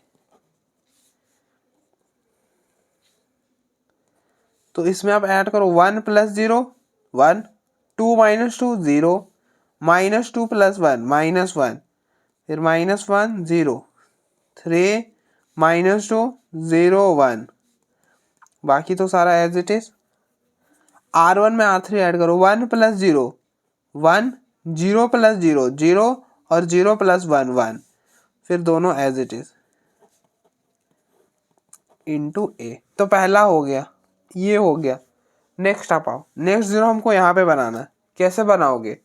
तो इसमें आप ऐड करो 1 + 0 1, 2 - 2 0, -2 + 1 -1, फिर -1 0, 3 -2 0 1, बाकी तो सारा एज इट इज। R1 में R3 ऐड करो, 1 + 0 1, 0 + 0 0 और 0 + 1 1, फिर दोनों एज इट इज इंटू ए। तो पहला हो गया, ये हो गया। नेक्स्ट आप आओ, नेक्स्ट 0 हमको यहाँ पे बनाना है। कैसे बनाओगे,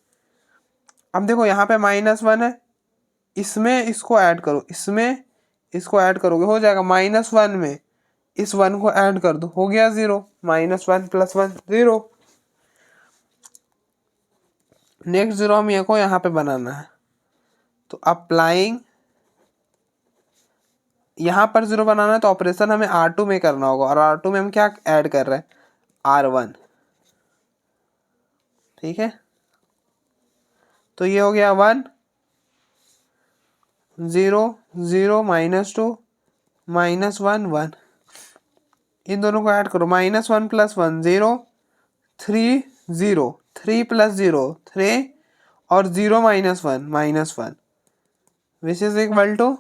अब देखो यहाँ पे -1 है, इसमें इसको ऐड करो, इसमें इसको ऐड करोगे हो जाएगा, -1 में इस 1 को ऐड कर दो, हो गया 0, -1 + 1 0। नेक्स्ट 0 हम ये को यहाँ पे बनाना है, तो अप्लाइंग यहाँ पर 0 बनाना है तो ऑपरेशन हमें R2 में करना होगा, और R2 में हम क्या ऐड कर रहे हैं, R1। ठीक है, तो ये हो गया 1 0 0 -2 -1 1, इन दोनों को ऐड करो, -1 + 1 0, 3 0, 3 + 0 3 और 0 -1 -1, विच इज इक्वल टू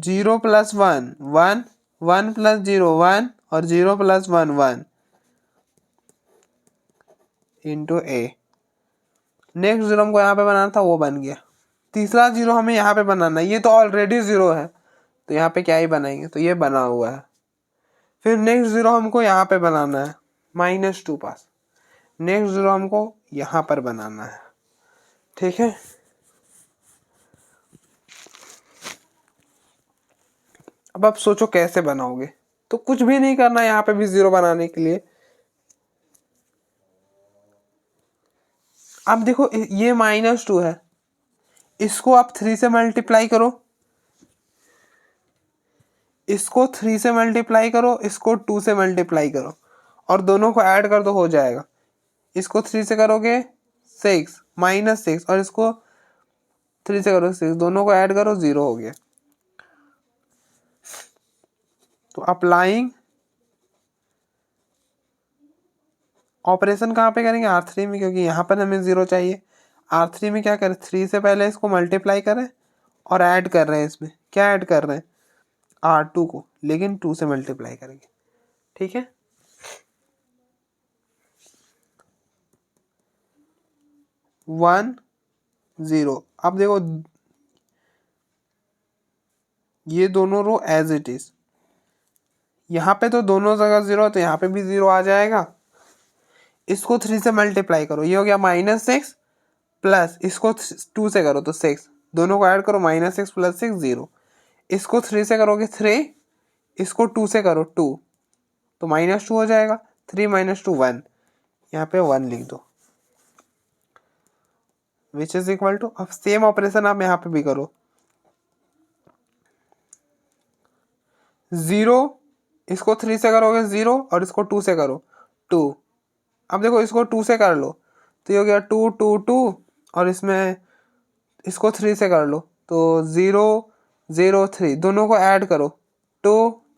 0 + 1 1, 1 + 0 1 और 0 + 1 1 इंटू ए। नेक्स्ट 0 हमको यहाँ पे बनाना था, वो बन गया। तीसरा 0 हमें यहाँ पे बनाना है, ये तो ऑलरेडी 0 है तो यहाँ पे क्या ही बनाएंगे, तो ये बना हुआ है। फिर नेक्स्ट 0 हमको यहाँ पे बनाना है, -2 पास। नेक्स्ट 0 हमको यहाँ पर बनाना है, ठीक है। अब आप सोचो कैसे बनाओगे, तो कुछ भी नहीं करना यहाँ पे भी 0 बनाने के लिए। अब देखो ये -2 है, इसको आप 3 से मल्टीप्लाई करो, इसको 3 से मल्टीप्लाई करो, इसको 2 से मल्टीप्लाई करो और दोनों को ऐड कर दो, हो जाएगा। इसको 3 से करोगे 6 -6 और इसको 3 से करो 6, दोनों को ऐड करो 0 हो गया। तो अप्लाइंग ऑपरेशन कहाँ पे करेंगे, R3 में, क्योंकि यहाँ पर हमें 0 चाहिए। R3 में क्या करें, 3 से पहले इसको मल्टीप्लाई करें और ऐड कर रहे हैं, इसमें क्या ऐड कर रहे हैं, R2 को, लेकिन 2 से मल्टीप्लाई करेंगे, ठीक है। 1 0, अब देखो ये दोनों रो एज इट इज, यहाँ पे तो दोनों जगह 0 तो यहाँ पे भी 0 आ जाएगा। इसको 3 से मल्टीप्लाई करो, ये हो गया -6 प्लस इसको 2 से करो तो 6, दोनों को ऐड करो, -6 + 6 0। इसको 3 से करोगे 3, इसको 2 से करो 2, तो -2 हो जाएगा। 3 - 2 1, यहाँ पे 1 लिख दो, विच इज इक्वल टू, अब सेम ऑपरेशन आप यहाँ पे भी करो, 0, इसको 3 से करोगे 0 और इसको 2 से करो 2। अब देखो इसको 2 से कर लो तो ये हो गया 2 2 2, और इसमें इसको 3 से कर लो तो 0 0 3, दोनों को ऐड करो 2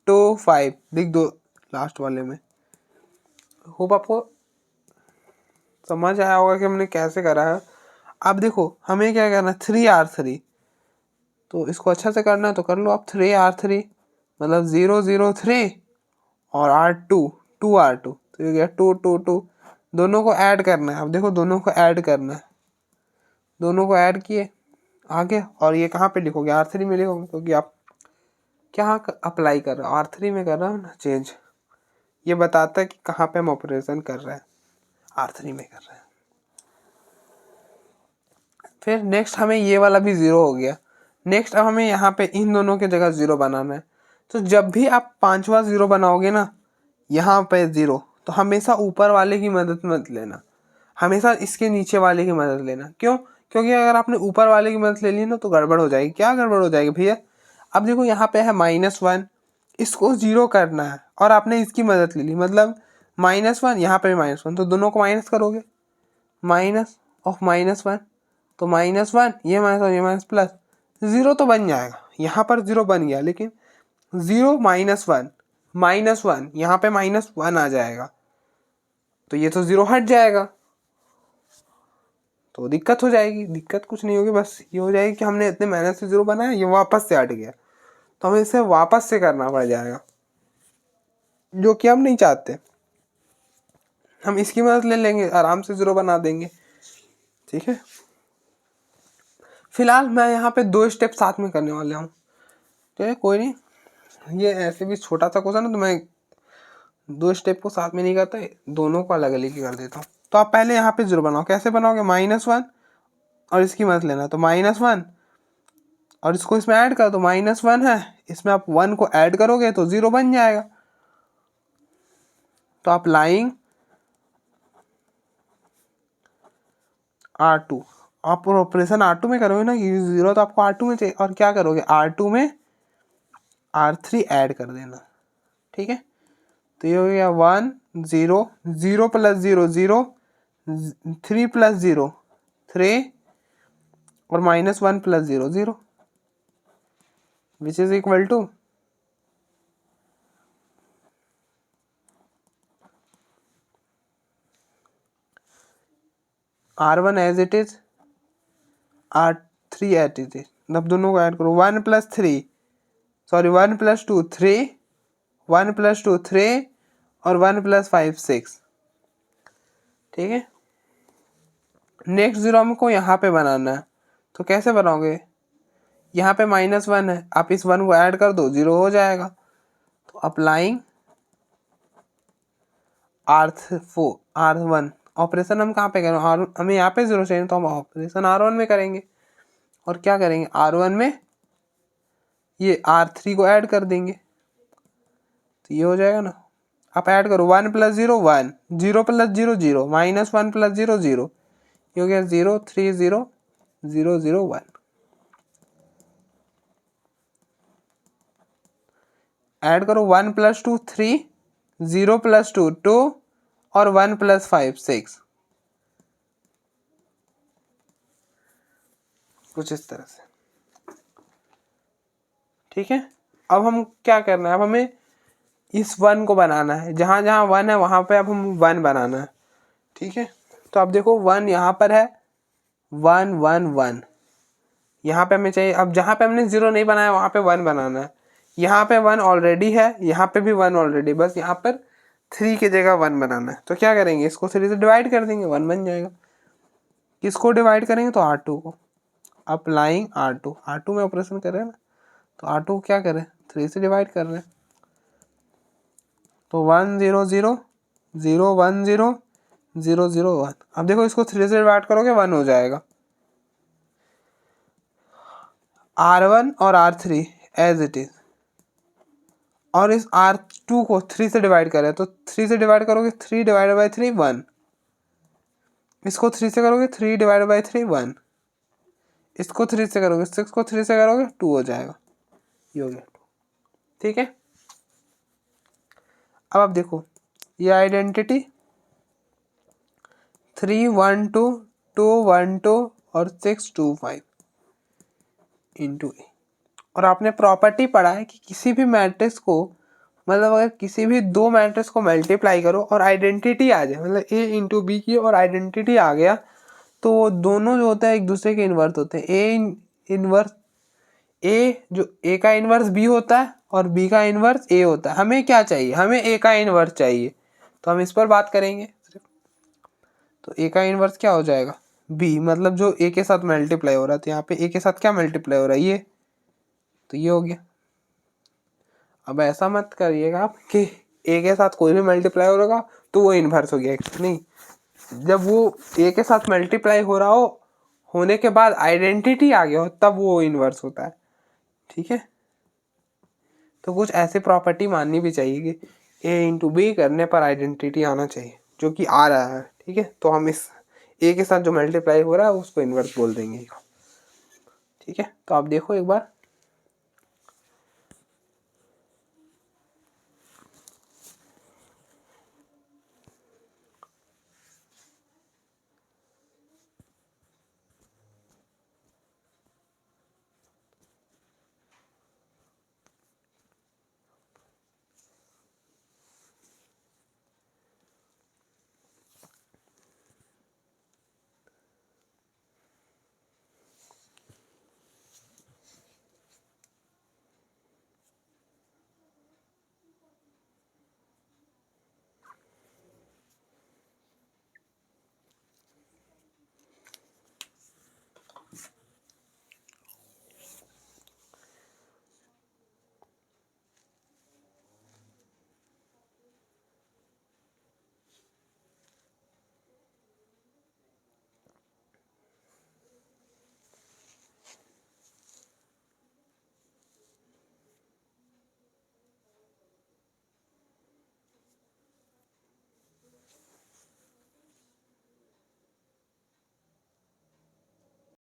2 5 लिख दो लास्ट वाले में। होप आपको समझ आया होगा कि हमने कैसे करा है। अब देखो हमें क्या करना है, 3R3, तो इसको अच्छा से करना है तो कर लो आप, 3R3 मतलब 0 0 3 और R2 2R2, तो ये गया 2 2 2, दोनों को ऐड करना है। अब देखो दोनों को ऐड करना है, दोनों को ऐड किए आगे, और ये कहाँ पे लिखोगे, R3 में लिखोगे, क्योंकि आप क्या अप्लाई कर रहे हो, R3 में कर रहा हूँ ना चेंज, ये बताता है कि कहाँ पे हम ऑपरेशन कर रहे हैं, R3 में कर रहे हैं। फिर नेक्स्ट हमें ये वाला भी 0 हो गया। नेक्स्ट अब हमें यहाँ पे इन दोनों की जगह 0 बनाना है। तो जब भी आप 5वां 0 बनाओगे ना, यहाँ पे 0, तो हमेशा ऊपर वाले की मदद मत लेना, हमेशा इसके नीचे वाले की मदद लेना। क्यों? क्योंकि अगर आपने ऊपर वाले की मदद ले ली ना तो गड़बड़ हो जाएगी। क्या गड़बड़ हो जाएगी भैया? अब देखो यहाँ पे है -1, इसको 0 करना है और आपने इसकी मदद ले ली, मतलब -1, यहाँ पे -1, तो दोनों को माइनस करोगे, माइनस ऑफ -1, तो -1, ये -1, ये माइनस प्लस 0 तो बन जाएगा। यहाँ पर 0 बन गया, लेकिन 0 -1 यहाँ पे -1 आ जाएगा, तो ये तो 0 हट जाएगा, तो दिक्कत हो जाएगी। दिक्कत कुछ नहीं होगी, बस ये हो जाएगी कि हमने इतने मेहनत से 0 बनाया, ये वापस से हट गया, तो हमें इसे वापस से करना पड़ जाएगा, जो कि हम नहीं चाहते। हम इसकी मदद ले लेंगे, आराम से 0 बना देंगे। ठीक है, फिलहाल मैं यहाँ पे 2 स्टेप साथ में करने वाले हूँ। तो कोई नहीं, ये ऐसे भी छोटा सा क्वेश्चन है, तो मैं 2 स्टेप को साथ में नहीं करता, दोनों को अलग अलग ही कर देता हूँ। तो आप पहले यहाँ पे 0 बनाओ। कैसे बनाओगे? -1 और इसकी मदद लेना, तो -1 और इसको इसमें ऐड कर दो, -1 है, इसमें आप 1 को ऐड करोगे तो 0 बन जाएगा। तो आप लाइंग R2, आप ऑपरेशन R2 में करोगे ना, कि 0 तो आपको R2 में चाहिए, और क्या करोगे? R2 में R3 ऐड कर देना। ठीक है, तो ये हो गया 1 0 0 + 0 0, 3 + 0 3, और -1 + 0 0, which is equal to R1 as it is, R3 as it is. अब दोनों को ऐड करो, 1 + 3, सॉरी 1 + 2 3, 1 + 2 3, और 1 + 5 6। ठीक है, नेक्स्ट 0 हमको यहाँ पे बनाना है, तो कैसे बनाओगे? यहाँ पे -1 है, आप इस 1 को ऐड कर दो, 0 हो जाएगा। तो अप्लाइंग R1, ऑपरेशन हम कहाँ पे करें? हमें यहाँ पे 0 चाहिए, तो हम ऑपरेशन R1 में करेंगे। और क्या करेंगे? R1 में ये R3 को ऐड कर देंगे, तो ये हो जाएगा ना। आप ऐड करो, 1 + 0 1, 0 + 0 0, -1 + 0 0, ये हो गया 0 3 0 0 0 1। ऐड करो, 1 + 2 3, 0 + 2 2, और 1 + 5 6, कुछ इस तरह से। ठीक है, अब हम क्या करना है? अब हमें इस 1 को बनाना है, जहाँ जहाँ 1 है वहाँ पे अब हम 1 बनाना है। ठीक है, तो अब देखो 1 यहाँ पर है, 1 1 1, यहाँ पे हमें चाहिए। अब जहाँ पे हमने 0 नहीं बनाया वहाँ पे 1 बनाना है। यहाँ पे 1 ऑलरेडी है, यहाँ पे भी 1 ऑलरेडी, बस यहाँ पर 3 की जगह 1 बनाना है। तो क्या करेंगे? इसको 3 से डिवाइड कर देंगे, 1 बन जाएगा। किसको डिवाइड करेंगे? तो R2 को। अप्लाइंग R2 में ऑपरेशन कर रहे हैं ना, तो R2 को क्या करें? 3 से डिवाइड कर रहे हैं, तो 1 0 0 0 1 0 0 0 1। अब देखो इसको 3 से डिवाइड करोगे 1 हो जाएगा। R1 और R3 एज इट इज, और इस R2 को 3 से डिवाइड करें, तो 3 से डिवाइड करोगे 3 / 3 1, इसको 3 से करोगे 3 / 3 1, इसको 3 से करोगे 6 को 3 से करोगे 2 हो जाएगा, ये हो गया 2। ठीक है, अब आप देखो ये आइडेंटिटी 3 1 2 2 1 2 और 6 2 5 इंटू ए। और आपने प्रॉपर्टी पढ़ा है कि किसी भी मैट्रिक्स को, मतलब अगर किसी भी 2 मैट्रिक्स को मल्टीप्लाई करो और आइडेंटिटी आ जाए, मतलब ए इंटू बी की और आइडेंटिटी आ गया, तो वो दोनों जो होता है एक दूसरे के इन्वर्स होते हैं। जो ए का इन्वर्स बी होता है और बी का इन्वर्स ए होता है। हमें क्या चाहिए? हमें ए का इन्वर्स चाहिए, तो हम इस पर बात करेंगे। तो ए का इन्वर्स क्या हो जाएगा? बी, मतलब जो ए के साथ मल्टीप्लाई हो रहा है, तो यहाँ पे ए के साथ क्या मल्टीप्लाई हो रहा है? ये, तो ये हो गया। अब ऐसा मत करिएगा आप कि ए के साथ कोई भी मल्टीप्लाई हो रहा तो वो इन्वर्स हो गया, नहीं। जब वो ए के साथ मल्टीप्लाई हो रहा हो होने के बाद आइडेंटिटी आ गया हो तब वो इन्वर्स होता है। ठीक है, तो कुछ ऐसे प्रॉपर्टी माननी भी चाहिए कि ए इंटू बी करने पर आइडेंटिटी आना चाहिए, जो कि आ रहा है। ठीक है, तो हम इस ए के साथ जो मल्टीप्लाई हो रहा है उसको इन्वर्स बोल देंगे। ठीक है, तो आप देखो एक बार